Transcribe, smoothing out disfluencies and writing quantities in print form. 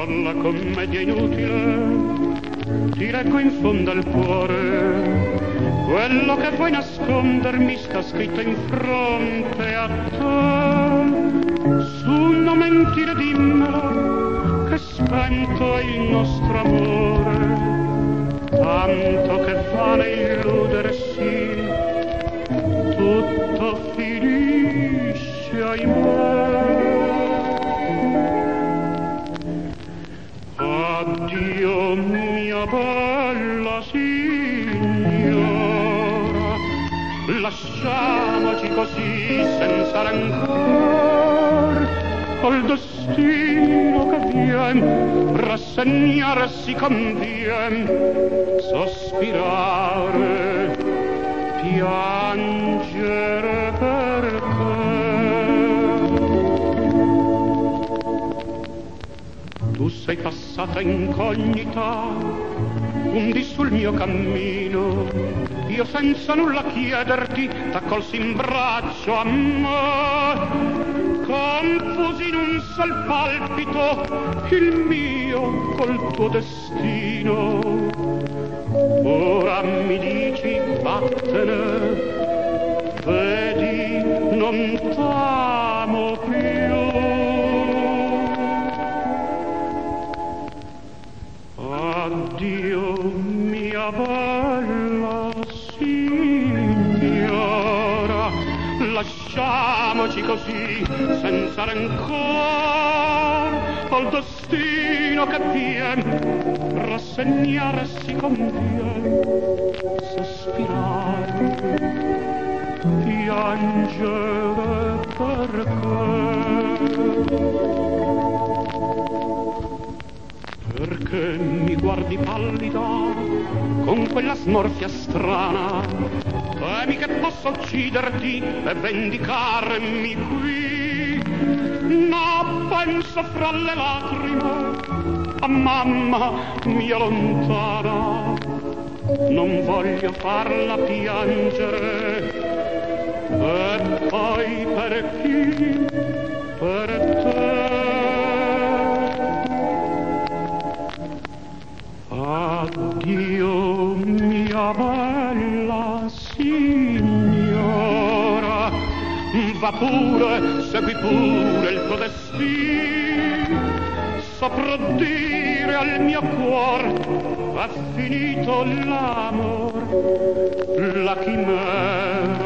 la commedia inutile, ti leggo in fondo al cuore. Quello che vuoi nascondermi sta scritto in fronte a te. Su, non mentire, dimmelo, che spento è il nostro amore. Tanto che vale illudersi, tutto finisce, ahimè. Addio mia bella signora, lasciamoci così senza rancor, col destino che vien, rassegnarsi convien, sospirare, piangere per te. Tu sei passata incognita, undi sul mio cammino, io senza nulla chiederti t'accolsi in braccio a me, confusi in un sol palpito il mio col tuo destino. Ora mi dici vattene, vedi non t'amo più. Addio mia bella signora, lasciamoci così senza rancor, col destino che vien, rassegnarsi convien, sospirare, piangere perché mi guardi pallida con quella smorfia strana, temi che posso ucciderti e vendicarmi qui. No, penso fra le lacrime a mamma mia lontana, non voglio farla piangere. E poi per chi? Per te. Addio mia bella signora, va pure, segui pure il tuo destino, saprò dire al mio cuore è finito l'amor, la chimera